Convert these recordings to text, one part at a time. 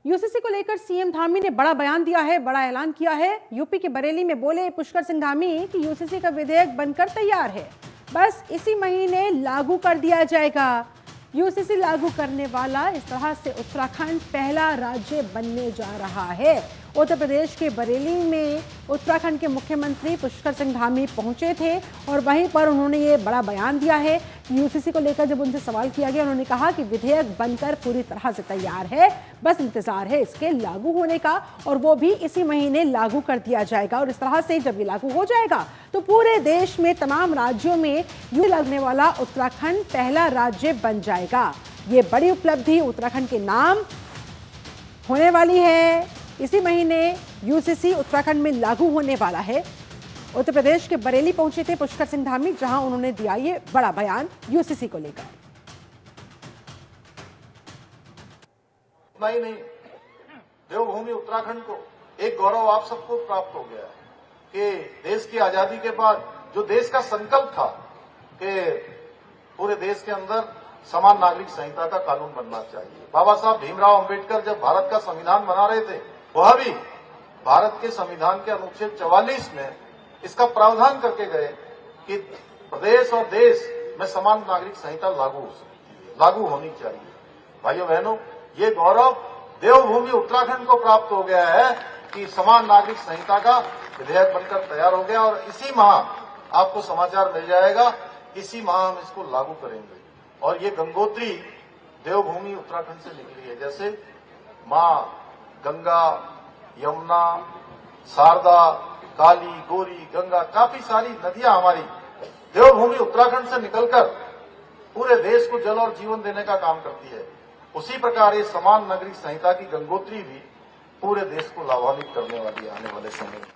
UCC को लेकर CM Dhami ने बड़ा बयान दिया है, बड़ा ऐलान किया है। यूपी के बरेली में बोले पुष्कर सिंह धामी कि यूसीसी का विधेयक बनकर तैयार है, बस इसी महीने लागू कर दिया जाएगा। यूसीसी लागू करने वाला इस तरह से उत्तराखंड पहला राज्य बनने जा रहा है। उत्तर प्रदेश के बरेली में उत्तराखंड के मुख्यमंत्री पुष्कर सिंह धामी पहुंचे थे और वहीं पर उन्होंने ये बड़ा बयान दिया है कि यूसीसी को लेकर जब उनसे सवाल किया गया, उन्होंने कहा कि विधेयक बनकर पूरी तरह से तैयार है, बस इंतजार है इसके लागू होने का और वो भी इसी महीने लागू कर दिया जाएगा। और इस तरह से जब ये लागू हो जाएगा तो पूरे देश में तमाम राज्यों में यूं लगने वाला उत्तराखंड पहला राज्य बन जाएगा। ये बड़ी उपलब्धि उत्तराखंड के नाम होने वाली है। इसी महीने यूसीसी उत्तराखंड में लागू होने वाला है। उत्तर प्रदेश के बरेली पहुंचे थे पुष्कर सिंह धामी, जहां उन्होंने दिया ये बड़ा बयान यूसीसी को लेकर। नहीं, देवभूमि उत्तराखंड को एक गौरव आप सबको प्राप्त हो गया है कि देश की आजादी के बाद जो देश का संकल्प था कि पूरे देश के अंदर समान नागरिक संहिता का कानून बनना चाहिए। बाबा साहब भीमराव अंबेडकर जब भारत का संविधान बना रहे थे, वह भी भारत के संविधान के अनुच्छेद 44 में इसका प्रावधान करके गए कि प्रदेश और देश में समान नागरिक संहिता लागू होनी चाहिए। भाइयों बहनों, ये गौरव देवभूमि उत्तराखंड को प्राप्त हो गया है कि समान नागरिक संहिता का विधेयक बनकर तैयार हो गया और इसी माह आपको समाचार मिल जाएगा, इसी माह हम इसको लागू करेंगे। और ये गंगोत्री देवभूमि उत्तराखंड से निकली है। जैसे मां गंगा, यमुना, शारदा, काली, गोरी, गंगा, काफी सारी नदियां हमारी देवभूमि उत्तराखंड से निकलकर पूरे देश को जल और जीवन देने का काम करती है। उसी प्रकार ये समान नागरिक संहिता की गंगोत्री भी पूरे देश को लाभान्वित करने वाली है आने वाले समय में।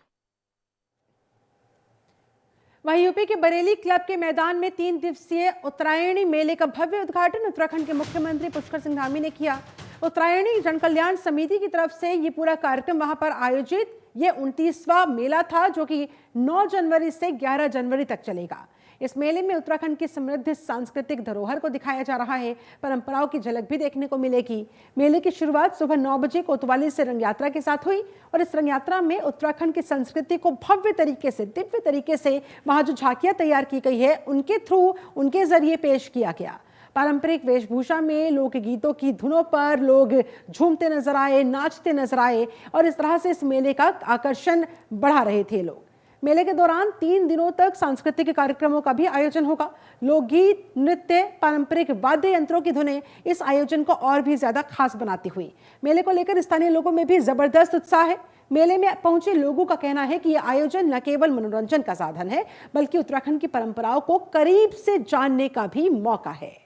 वहीं यूपी के बरेली क्लब के मैदान में 3 दिवसीय उत्तरायणी मेले का भव्य उद्घाटन उत्तराखंड के मुख्यमंत्री पुष्कर सिंह धामी ने किया। उत्तरायणी जन कल्याण समिति की तरफ से ये पूरा कार्यक्रम वहां पर आयोजित ये 29वां मेला था, जो कि 9 जनवरी से 11 जनवरी तक चलेगा। इस मेले में उत्तराखंड की समृद्ध सांस्कृतिक धरोहर को दिखाया जा रहा है, परंपराओं की झलक भी देखने को मिलेगी। मेले की शुरुआत सुबह 9 बजे कोतवाली से रंग यात्रा के साथ हुई और इस रंग यात्रा में उत्तराखंड की संस्कृति को भव्य तरीके से, दिव्य तरीके से वहां जो झांकियां तैयार की गई है उनके थ्रू, उनके जरिए पेश किया गया। पारंपरिक वेशभूषा में लोकगीतों की धुनों पर लोग झूमते नजर आए, नाचते नजर आए और इस तरह से इस मेले का आकर्षण बढ़ा रहे थे लोग। मेले के दौरान 3 दिनों तक सांस्कृतिक कार्यक्रमों का भी आयोजन होगा। लोकगीत, नृत्य, पारंपरिक वाद्य यंत्रों की धुनें इस आयोजन को और भी ज्यादा खास बनाती हुई। मेले को लेकर स्थानीय लोगों में भी जबरदस्त उत्साह है। मेले में पहुंचे लोगों का कहना है कि यह आयोजन न केवल मनोरंजन का साधन है, बल्कि उत्तराखंड की परंपराओं को करीब से जानने का भी मौका है।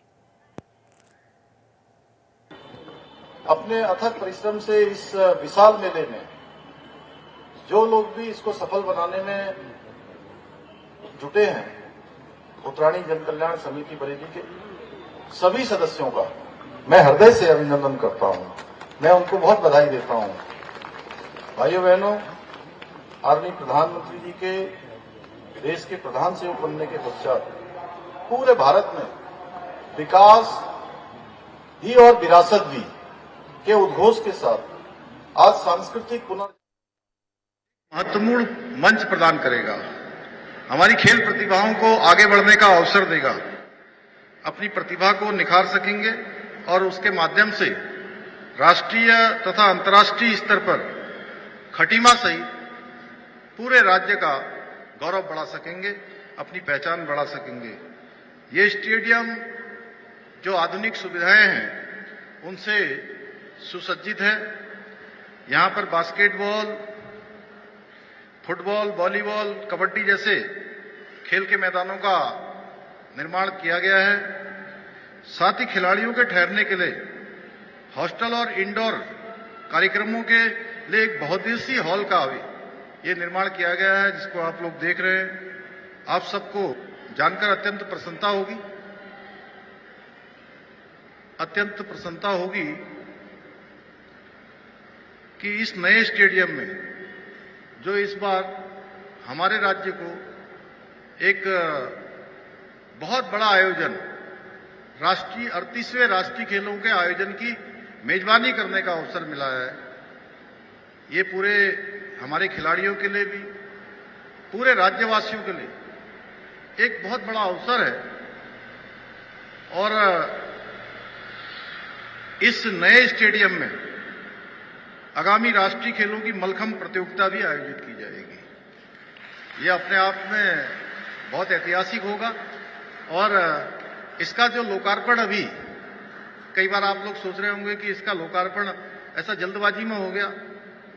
अपने अथक परिश्रम से इस विशाल मेले में जो लोग भी इसको सफल बनाने में जुटे हैं, उत्तरायणी जन कल्याण समिति बरेली के सभी सदस्यों का मैं हृदय से अभिनंदन करता हूं। मैं उनको बहुत बधाई देता हूं। भाइयों बहनों, आदरणीय प्रधानमंत्री जी के देश के प्रधान सेवक बनने के पश्चात पूरे भारत में विकास भी और विरासत भी के उद्घोष के साथ आज सांस्कृतिक महत्वपूर्ण मंच प्रदान करेगा, हमारी खेल प्रतिभाओं को आगे बढ़ने का अवसर देगा, अपनी प्रतिभा को निखार सकेंगे और उसके माध्यम से राष्ट्रीय तथा अंतर्राष्ट्रीय स्तर पर खटीमा सहित पूरे राज्य का गौरव बढ़ा सकेंगे, अपनी पहचान बढ़ा सकेंगे। ये स्टेडियम जो आधुनिक सुविधाएं हैं उनसे सुसज्जित है। यहां पर बास्केटबॉल, फुटबॉल, वॉलीबॉल, कबड्डी जैसे खेल के मैदानों का निर्माण किया गया है। साथ ही खिलाड़ियों के ठहरने के लिए हॉस्टल और इंडोर कार्यक्रमों के लिए एक बहुउद्देशीय हॉल का भी ये निर्माण किया गया है, जिसको आप लोग देख रहे हैं। आप सबको जानकर अत्यंत प्रसन्नता होगी कि इस नए स्टेडियम में जो इस बार हमारे राज्य को एक बहुत बड़ा आयोजन 38वें राष्ट्रीय खेलों के आयोजन की मेजबानी करने का अवसर मिला है, ये पूरे हमारे खिलाड़ियों के लिए भी, पूरे राज्यवासियों के लिए एक बहुत बड़ा अवसर है। और इस नए स्टेडियम में आगामी राष्ट्रीय खेलों की मलखंभ प्रतियोगिता भी आयोजित की जाएगी। ये अपने आप में बहुत ऐतिहासिक होगा। और इसका जो लोकार्पण, अभी कई बार आप लोग सोच रहे होंगे कि इसका लोकार्पण ऐसा जल्दबाजी में हो गया,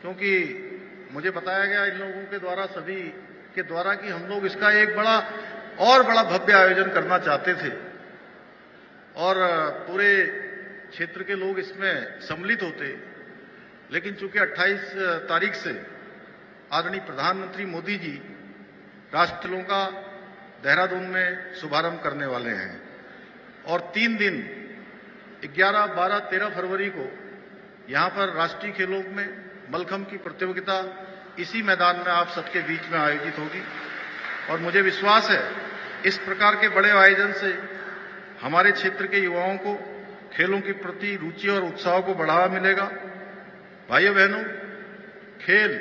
क्योंकि मुझे बताया गया इन लोगों के द्वारा, सभी के द्वारा, कि हम लोग इसका एक बड़ा भव्य आयोजन करना चाहते थे और पूरे क्षेत्र के लोग इसमें सम्मिलित होते। लेकिन चूंकि 28 तारीख से आदरणीय प्रधानमंत्री मोदी जी राष्ट्रीय खेलों का देहरादून में शुभारंभ करने वाले हैं और 3 दिन 11, 12, 13 फरवरी को यहां पर राष्ट्रीय खेलों में मलखंभ की प्रतियोगिता इसी मैदान में आप सबके बीच में आयोजित होगी। और मुझे विश्वास है इस प्रकार के बड़े आयोजन से हमारे क्षेत्र के युवाओं को खेलों के प्रति रुचि और उत्साह को बढ़ावा मिलेगा। भाइयों बहनों, खेल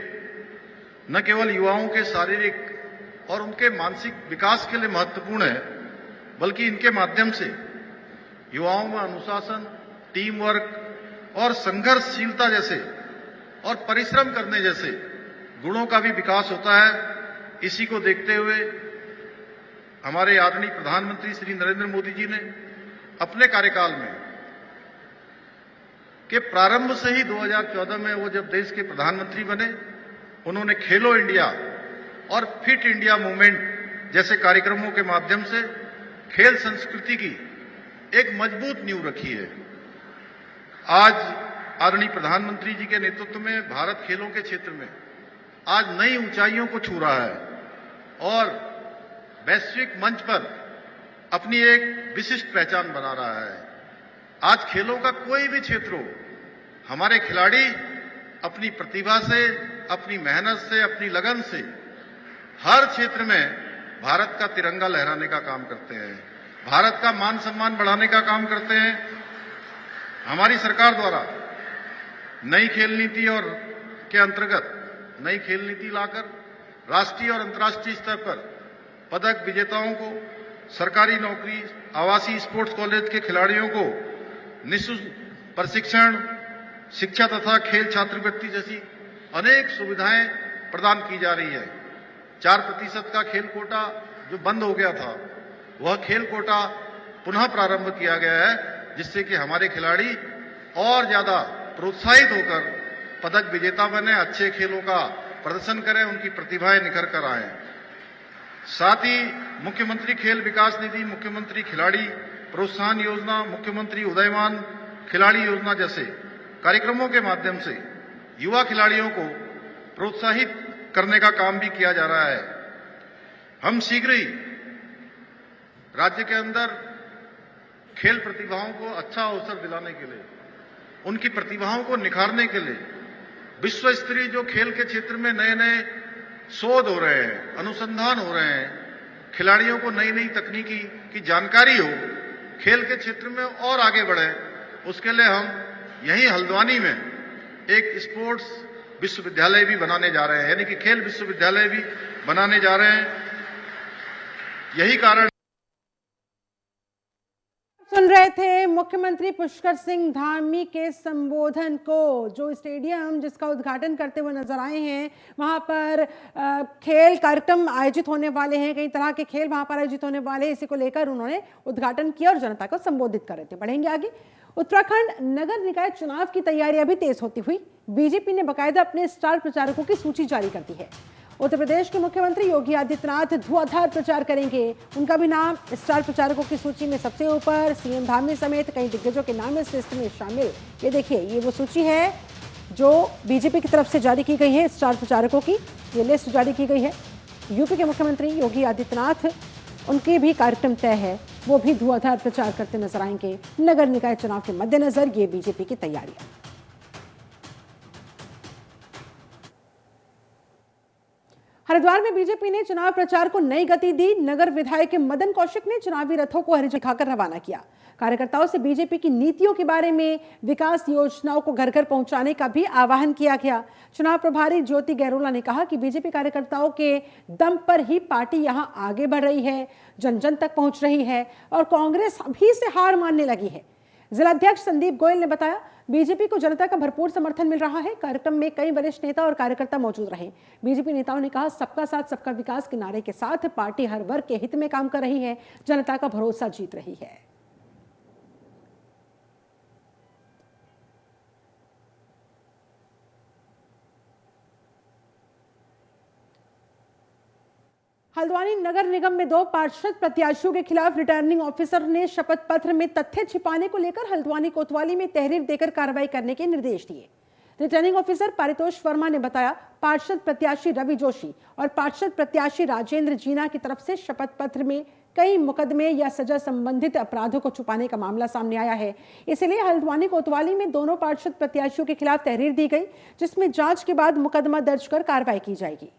न केवल युवाओं के शारीरिक और उनके मानसिक विकास के लिए महत्वपूर्ण है, बल्कि इनके माध्यम से युवाओं में अनुशासन, टीम वर्क और संघर्षशीलता जैसे और परिश्रम करने जैसे गुणों का भी विकास होता है। इसी को देखते हुए हमारे आदरणीय प्रधानमंत्री श्री नरेंद्र मोदी जी ने अपने कार्यकाल में के प्रारंभ से ही 2014 में वो जब देश के प्रधानमंत्री बने, उन्होंने खेलो इंडिया और फिट इंडिया मूवमेंट जैसे कार्यक्रमों के माध्यम से खेल संस्कृति की एक मजबूत नींव रखी है। आज आदरणीय प्रधानमंत्री जी के नेतृत्व में भारत खेलों के क्षेत्र में आज नई ऊंचाइयों को छू रहा है और वैश्विक मंच पर अपनी एक विशिष्ट पहचान बना रहा है। आज खेलों का कोई भी क्षेत्र हो, हमारे खिलाड़ी अपनी प्रतिभा से, अपनी मेहनत से, अपनी लगन से हर क्षेत्र में भारत का तिरंगा लहराने का काम करते हैं, भारत का मान सम्मान बढ़ाने का काम करते हैं। हमारी सरकार द्वारा नई खेल नीति और के अंतर्गत नई खेल नीति लाकर राष्ट्रीय और अंतर्राष्ट्रीय स्तर पर पदक विजेताओं को सरकारी नौकरी, आवासीय स्पोर्ट्स कॉलेज के खिलाड़ियों को निःशुल्क प्रशिक्षण, शिक्षा तथा खेल छात्रवृत्ति जैसी अनेक सुविधाएं प्रदान की जा रही है। 4% का खेल कोटा जो बंद हो गया था, वह खेल कोटा पुनः प्रारंभ किया गया है, जिससे कि हमारे खिलाड़ी और ज्यादा प्रोत्साहित होकर पदक विजेता बने, अच्छे खेलों का प्रदर्शन करें, उनकी प्रतिभाएं निखर कर आए। साथ ही मुख्यमंत्री खेल विकास निधि, मुख्यमंत्री खिलाड़ी प्रोत्साहन योजना, मुख्यमंत्री उदयमान खिलाड़ी योजना जैसे कार्यक्रमों के माध्यम से युवा खिलाड़ियों को प्रोत्साहित करने का काम भी किया जा रहा है। हम शीघ्र ही राज्य के अंदर खेल प्रतिभाओं को अच्छा अवसर दिलाने के लिए, उनकी प्रतिभाओं को निखारने के लिए विश्व स्तरीय जो खेल के क्षेत्र में नए नए शोध हो रहे हैं, अनुसंधान हो रहे हैं, खिलाड़ियों को नई नई तकनीकी की जानकारी हो, खेल के क्षेत्र में और आगे बढ़े, उसके लिए हम यहीं हल्द्वानी में एक स्पोर्ट्स विश्वविद्यालय भी बनाने जा रहे हैं, यानी कि खेल विश्वविद्यालय भी बनाने जा रहे हैं। यही कारण सुन रहे थे मुख्यमंत्री पुष्कर सिंह धामी के संबोधन को। जो स्टेडियम जिसका उद्घाटन करते हुए नजर आए हैं, वहां पर खेल कार्यक्रम आयोजित होने वाले हैं, कई तरह के खेल वहां पर आयोजित होने वाले हैं, इसी को लेकर उन्होंने उद्घाटन किया और जनता को संबोधित कर रहे थे। बढ़ेंगे आगे। उत्तराखंड नगर निकाय चुनाव की तैयारियां भी तेज होती हुई बीजेपी ने बाकायदा अपने स्टार प्रचारकों की सूची जारी कर दी है। उत्तर प्रदेश के मुख्यमंत्री योगी आदित्यनाथ धुआंधार प्रचार करेंगे। उनका भी नाम स्टार प्रचारकों की सूची में सबसे ऊपर। सीएम धामी समेत कई दिग्गजों के नाम इस लिस्ट में शामिल। ये देखिए, ये वो सूची है जो बीजेपी की तरफ से जारी की गई है। स्टार प्रचारकों की ये लिस्ट जारी की गई है। यूपी के मुख्यमंत्री योगी आदित्यनाथ, उनके भी कार्यक्रम तय है, वो भी धुआंधार प्रचार करते नजर आएंगे। नगर निकाय चुनाव के मद्देनजर ये बीजेपी की तैयारियां। हरिद्वार में बीजेपी ने चुनाव प्रचार को नई गति दी। नगर विधायक मदन कौशिक ने चुनावी रथों को हरी झंडी दिखाकर रवाना किया। कार्यकर्ताओं से बीजेपी की नीतियों के बारे में, विकास योजनाओं को घर घर पहुंचाने का भी आह्वान किया गया। चुनाव प्रभारी ज्योति गैरोला ने कहा कि बीजेपी कार्यकर्ताओं के दम पर ही पार्टी यहां आगे बढ़ रही है, जन जन तक पहुंच रही है और कांग्रेस अभी से हार मानने लगी है। जिलाध्यक्ष संदीप गोयल ने बताया, बीजेपी को जनता का भरपूर समर्थन मिल रहा है। कार्यक्रम में कई वरिष्ठ नेता और कार्यकर्ता मौजूद रहे। बीजेपी नेताओं ने कहा, सबका साथ सबका विकास के नारे के साथ पार्टी हर वर्ग के हित में काम कर रही है, जनता का भरोसा जीत रही है। हल्द्वानी नगर निगम में 2 पार्षद प्रत्याशियों के खिलाफ रिटर्निंग ऑफिसर ने शपथ पत्र में तथ्य छिपाने को लेकर हल्द्वानी कोतवाली में तहरीर देकर कार्रवाई करने के निर्देश दिए। रिटर्निंग ऑफिसर पारितोष वर्मा ने बताया, पार्षद प्रत्याशी रवि जोशी और पार्षद प्रत्याशी राजेंद्र जीना की तरफ से शपथ पत्र में कई मुकदमे या सजा संबंधित अपराधों को छुपाने का मामला सामने आया है। इसलिए हल्द्वानी कोतवाली में दोनों पार्षद प्रत्याशियों के खिलाफ तहरीर दी गई, जिसमें जांच के बाद मुकदमा दर्ज कर कार्रवाई की जाएगी।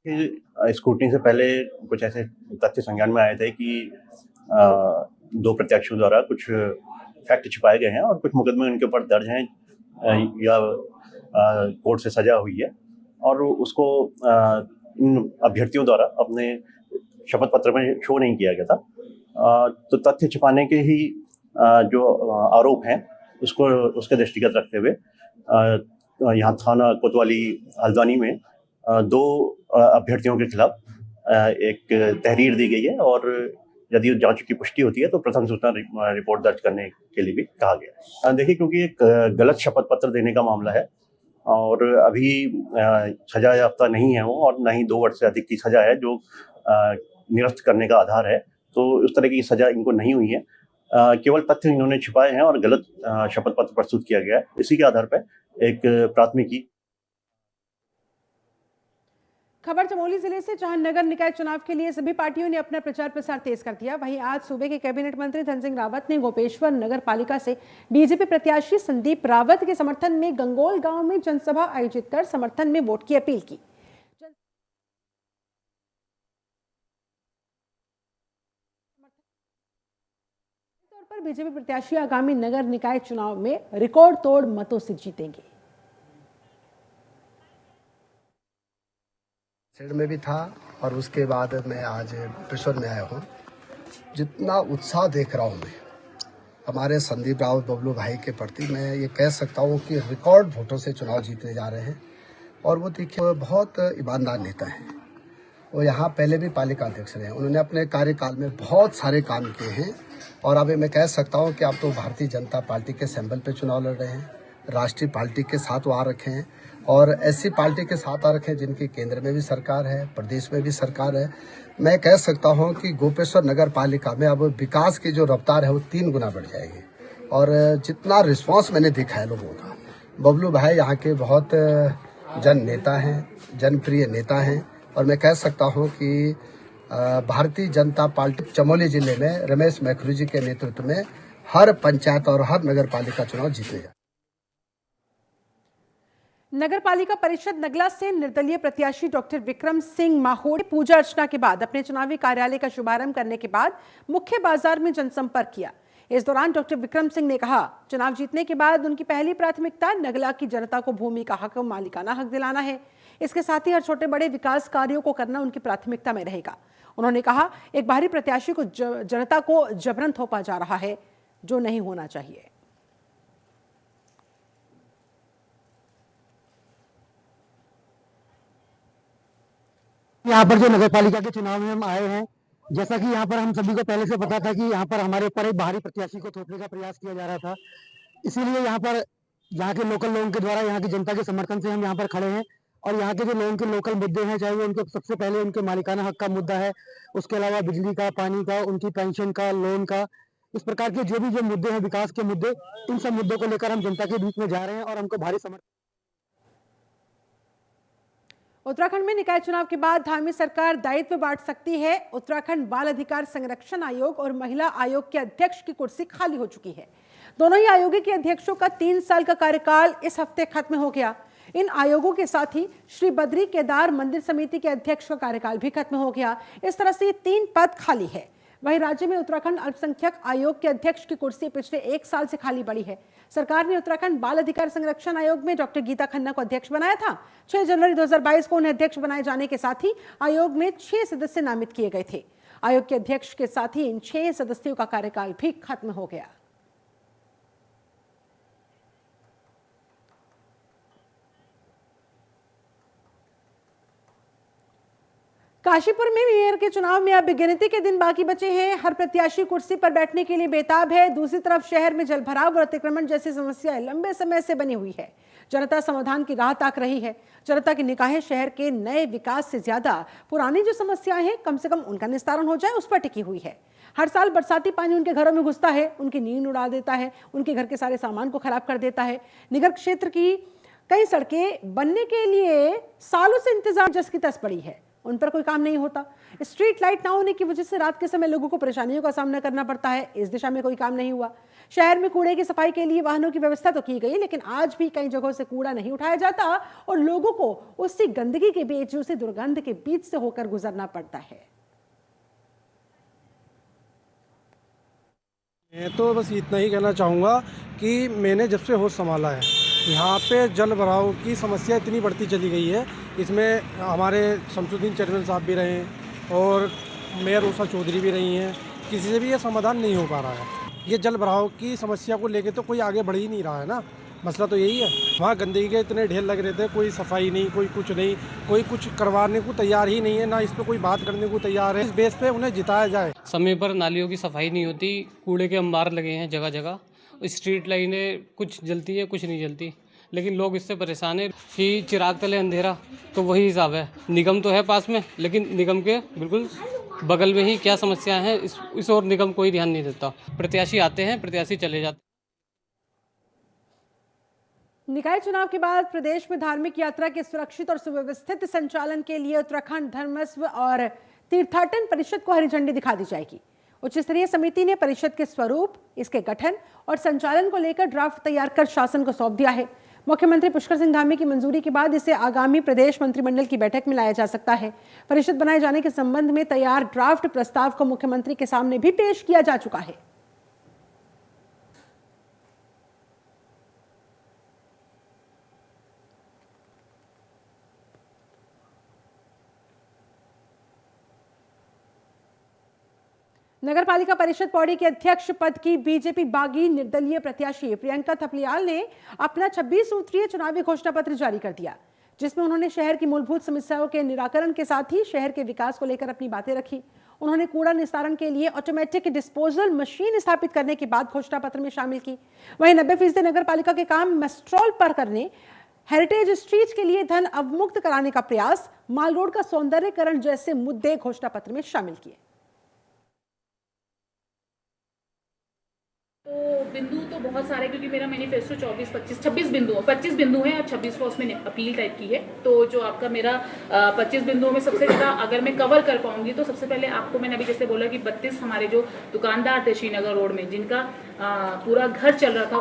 स्क्रूटनी से पहले कुछ ऐसे तथ्य संज्ञान में आए थे कि 2 प्रत्याशियों द्वारा कुछ फैक्ट छिपाए गए हैं और कुछ मुकदमे उनके ऊपर दर्ज हैं या कोर्ट से सजा हुई है और उसको इन अभ्यर्थियों द्वारा अपने शपथ पत्र में शो नहीं किया गया था। तो तथ्य छिपाने के ही जो आरोप हैं उसके दृष्टिगत रखते हुए यहाँ थाना कोतवाली हल्द्वानी में 2 अभ्यर्थियों के खिलाफ एक तहरीर दी गई है और यदि जांच की पुष्टि होती है तो प्रथम सूचना रिपोर्ट दर्ज करने के लिए भी कहा गया है। देखिए, क्योंकि एक गलत शपथ पत्र देने का मामला है और अभी सजा याफ्ता नहीं है वो और न ही 2 वर्ष से अधिक की सजा है जो निरस्त करने का आधार है, तो उस तरह की सजा इनको नहीं हुई है। केवल तथ्य इन्होंने छिपाए हैं और गलत शपथ पत्र प्रस्तुत किया गया है। इसी के आधार पर एक प्राथमिकी। खबर चमोली जिले से, जहां नगर निकाय चुनाव के लिए सभी पार्टियों ने अपना प्रचार प्रसार तेज कर दिया। वहीं आज सूबे के कैबिनेट मंत्री धन सिंह रावत ने गोपेश्वर नगर पालिका से बीजेपी प्रत्याशी संदीप रावत के समर्थन में गंगोल गांव में जनसभा आयोजित कर समर्थन में वोट की अपील की। तौर पर बीजेपी प्रत्याशी आगामी नगर निकाय चुनाव में रिकॉर्ड तोड़ मतों से जीतेंगे। सेड में भी था और उसके बाद मैं आज गोपेश्वर में आया हूँ। जितना उत्साह देख रहा हूँ मैं हमारे संदीप रावत बबलू भाई के प्रति, मैं ये कह सकता हूँ कि रिकॉर्ड वोटों से चुनाव जीतने जा रहे हैं। और वो देखिए, बहुत ईमानदार नेता हैं। वो यहाँ पहले भी पालिका अध्यक्ष रहे हैं। उन्होंने अपने कार्यकाल में बहुत सारे काम किए हैं और अभी मैं कह सकता हूँ कि आप तो भारतीय जनता पार्टी के सैंपल पे चुनाव लड़ रहे हैं, राष्ट्रीय पार्टी के साथ वो आ रखे हैं और ऐसी पार्टी के साथ आ रखे हैं जिनकी केंद्र में भी सरकार है, प्रदेश में भी सरकार है। मैं कह सकता हूं कि गोपेश्वर नगर पालिका में अब विकास की जो रफ्तार है वो 3 गुना बढ़ जाएगी। और जितना रिस्पांस मैंने देखा है लोगों का, बबलू भाई यहाँ के बहुत जन नेता हैं, जनप्रिय नेता हैं और मैं कह सकता हूँ कि भारतीय जनता पार्टी चमोली जिले में रमेश मैखरू जी के नेतृत्व में हर पंचायत और हर नगर पालिका चुनाव जीतेगा। नगर पालिका परिषद नगला से निर्दलीय प्रत्याशी डॉक्टर विक्रम सिंह माहोड़ पूजा अर्चना के बाद अपने चुनावी कार्यालय का शुभारंभ करने के बाद मुख्य बाजार में जनसंपर्क किया। इस दौरान डॉक्टर विक्रम सिंह ने कहा, चुनाव जीतने के बाद उनकी पहली प्राथमिकता नगला की जनता को भूमि का हक, मालिकाना हक दिलाना है। इसके साथ ही हर छोटे बड़े विकास कार्यों को करना उनकी प्राथमिकता में रहेगा। उन्होंने कहा, एक बाहरी प्रत्याशी को जनता को जबरन थोपा जा रहा है, जो नहीं होना चाहिए। यहाँ पर जो नगर पालिका के चुनाव में हम आए हैं, जैसा कि यहाँ पर हम सभी को पहले से पता था कि यहाँ पर हमारे ऊपर एक बाहरी प्रत्याशी को थोपने का प्रयास किया जा रहा था। इसीलिए यहाँ पर यहाँ के लोकल लोगों के द्वारा, यहाँ की जनता के समर्थन से हम यहाँ पर खड़े हैं और यहाँ के जो लोगों के लोकल मुद्दे हैं, चाहे वो उनके सबसे पहले उनके मालिकाना हक का मुद्दा है, उसके अलावा बिजली का, पानी का, उनकी पेंशन का, लोन का, इस प्रकार के जो मुद्दे हैं, विकास के मुद्दे, इन सब मुद्दों को लेकर हम जनता के बीच में जा रहे हैं और हमको भारी समर्थन। उत्तराखंड में निकाय चुनाव के बाद धामी सरकार दायित्व बांट सकती है। उत्तराखंड बाल अधिकार संरक्षण आयोग और महिला आयोग के अध्यक्ष की कुर्सी खाली हो चुकी है। दोनों ही आयोगों के अध्यक्षों का 3 साल का कार्यकाल इस हफ्ते खत्म हो गया। इन आयोगों के साथ ही श्री बद्री केदार मंदिर समिति के अध्यक्ष का कार्यकाल भी खत्म हो गया। इस तरह से 3 पद खाली है। वहीं राज्य में उत्तराखंड अल्पसंख्यक आयोग के अध्यक्ष की कुर्सी पिछले 1 साल से खाली पड़ी है। सरकार ने उत्तराखंड बाल अधिकार संरक्षण आयोग में डॉक्टर गीता खन्ना को अध्यक्ष बनाया था। 6 जनवरी 2022 को उन्हें अध्यक्ष बनाए जाने के साथ ही आयोग में 6 सदस्य नामित किए गए थे। आयोग के अध्यक्ष के साथ ही इन 6 सदस्यों का कार्यकाल भी खत्म हो गया। काशीपुर में मेयर के चुनाव में अब गिनती के दिन बाकी बचे हैं। हर प्रत्याशी कुर्सी पर बैठने के लिए बेताब है। दूसरी तरफ शहर में जलभराव और अतिक्रमण जैसी समस्याएं लंबे समय से बनी हुई है। जनता समाधान की राह ताक रही है। जनता की निगाहें शहर के नए विकास से ज्यादा पुरानी जो समस्याएं हैं कम से कम उनका निस्तारण हो जाए उस पर टिकी हुई है। हर साल बरसाती पानी उनके घरों में घुसता है, उनकी नींद उड़ा देता है, उनके घर के सारे सामान को खराब कर देता है। निगर क्षेत्र की कई सड़कें बनने के लिए सालों से इंतजार जिसकी तस पड़ी है, उन पर कोई काम नहीं होता। स्ट्रीट लाइट ना होने की वजह से रात के समय लोगों को परेशानियों का सामना करना पड़ता है। इस दिशा में कोई काम नहीं हुआ। शहर में कूड़े की सफाई के लिए वाहनों की व्यवस्था तो की गई, लेकिन आज भी कई जगहों से कूड़ा नहीं उठाया जाता और लोगों को उसी गंदगी के बीच, उसी दुर्गंध के बीच से होकर गुजरना पड़ता है। मैं तो बस इतना ही कहना चाहूँगा कि मैंने जब से होश संभाला है, यहाँ पे जल भराव की समस्या इतनी बढ़ती चली गई है। इसमें हमारे शमसुद्दीन चेयरमैन साहब भी रहे हैं और मेयर उषा चौधरी भी रही हैं। किसी से भी ये समाधान नहीं हो पा रहा है। ये जल भराव की समस्या को लेके तो कोई आगे बढ़ ही नहीं रहा है ना। मसला तो यही है। वहाँ गंदगी के इतने ढेर लग रहे थे, कोई सफाई नहीं, कोई कुछ नहीं, कोई कुछ करवाने को तैयार ही नहीं है, ना इस पर कोई बात करने को तैयार है। इस बेस पे उन्हें जिताया जाए। समय पर नालियों की सफाई नहीं होती, कूड़े के अंबार लगे हैं जगह जगह। स्ट्रीट लाइनें कुछ जलती है, कुछ नहीं जलती, लेकिन लोग इससे परेशान है कि चिराग तले अंधेरा, तो वही हिसाब है। निगम तो है पास में, लेकिन निगम के बिल्कुल बगल में ही क्या समस्या है इस और निगम कोई ध्यान नहीं देता। प्रत्याशी आते हैं, प्रत्याशी चले जाते हैं। निकाय चुनाव के बाद प्रदेश में धार्मिक यात्रा के सुरक्षित और सुव्यवस्थित संचालन के लिए उत्तराखंड धर्मस्व और तीर्थाटन परिषद को हरी झंडी दिखा दी जाएगी। उच्च स्तरीय समिति ने परिषद के स्वरूप, इसके गठन और संचालन को लेकर ड्राफ्ट तैयार कर शासन को सौंप दिया है। मुख्यमंत्री पुष्कर सिंह धामी की मंजूरी के बाद इसे आगामी प्रदेश मंत्रिमंडल की बैठक में लाया जा सकता है। परिषद बनाए जाने के संबंध में तैयार ड्राफ्ट प्रस्ताव को मुख्यमंत्री के सामने भी पेश किया जा चुका है। नगर पालिका परिषद पौड़ी के अध्यक्ष पद की बीजेपी बागी निर्दलीय प्रत्याशी प्रियंका थपलियाल ने अपना 26 सूत्रीय चुनावी घोषणा पत्र जारी कर दिया, जिसमें उन्होंने शहर की मूलभूत समस्याओं के निराकरण के साथ ही शहर के विकास को लेकर अपनी बातें रखी। उन्होंने कूड़ा निस्तारण के लिए ऑटोमेटिक डिस्पोजल मशीन स्थापित करने की बात घोषणा पत्र में शामिल की। वहीं 90% नगर पालिका के काम मेस्ट्रोल पर करने, हेरिटेज स्ट्रीट के लिए धन अवमुक्त कराने का प्रयास, माल रोड का सौंदर्यीकरण जैसे मुद्दे घोषणा पत्र में शामिल किए। तो बिंदु तो बहुत सारे, क्योंकि मेरा मैनिफेस्टो 26 बिंदु है और 26 को उसमें अपील टाइप की है। तो जो आपका मेरा 25 बिंदुओं में सबसे ज़्यादा अगर मैं कवर कर पाऊंगी तो सबसे पहले आपको मैंने अभी जैसे बोला कि 32 हमारे जो दुकानदार थे श्रीनगर रोड में, जिनका पूरा घर चल रहा था,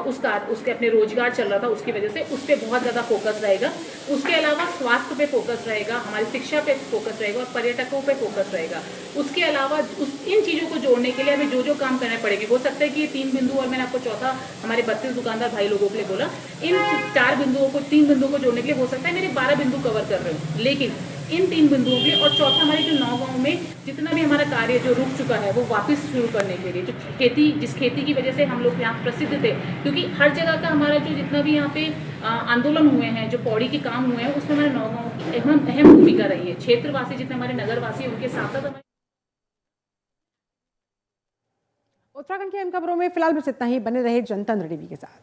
उसके अपने रोजगार चल रहा था, उसकी वजह से उस पर बहुत ज़्यादा फोकस रहेगा। उसके अलावा स्वास्थ्य पे फोकस रहेगा, हमारी शिक्षा पे फोकस रहेगा और पर्यटकों पे फोकस रहेगा। उसके अलावा इन चीज़ों को जोड़ने के लिए हमें जो काम करने पड़ेंगे, हो सकता है कि ये 3 बिंदु और मैंने आपको चौथा हमारे 32 दुकानदार भाई लोगों के लिए बोला, इन 3 बिंदुओं को जोड़ने के लिए हो सकता है मेरे 12 बिंदु कवर कर रहे हूँ, लेकिन इन 3 बिंदुओं के और चौथा हमारे जो 9 गाँव में जितना भी हमारा कार्य जो रुक चुका है वो वापस शुरू करने के लिए, जो जिस खेती की वजह से हम लोग यहाँ प्रसिद्ध थे, क्योंकि हर जगह का हमारा जो जितना भी यहाँ पे आंदोलन हुए हैं, जो पौड़ी के काम हुए हैं, उसमें हमारे 9 गाँव की अहम भूमिका रही है। क्षेत्रवासी जितने हमारे नगरवासी उनके साथ साथ उत्तराखंड की अहम खबरों में फिलहाल बस इतना ही। बने रहे जनतंत्र टीवी के साथ।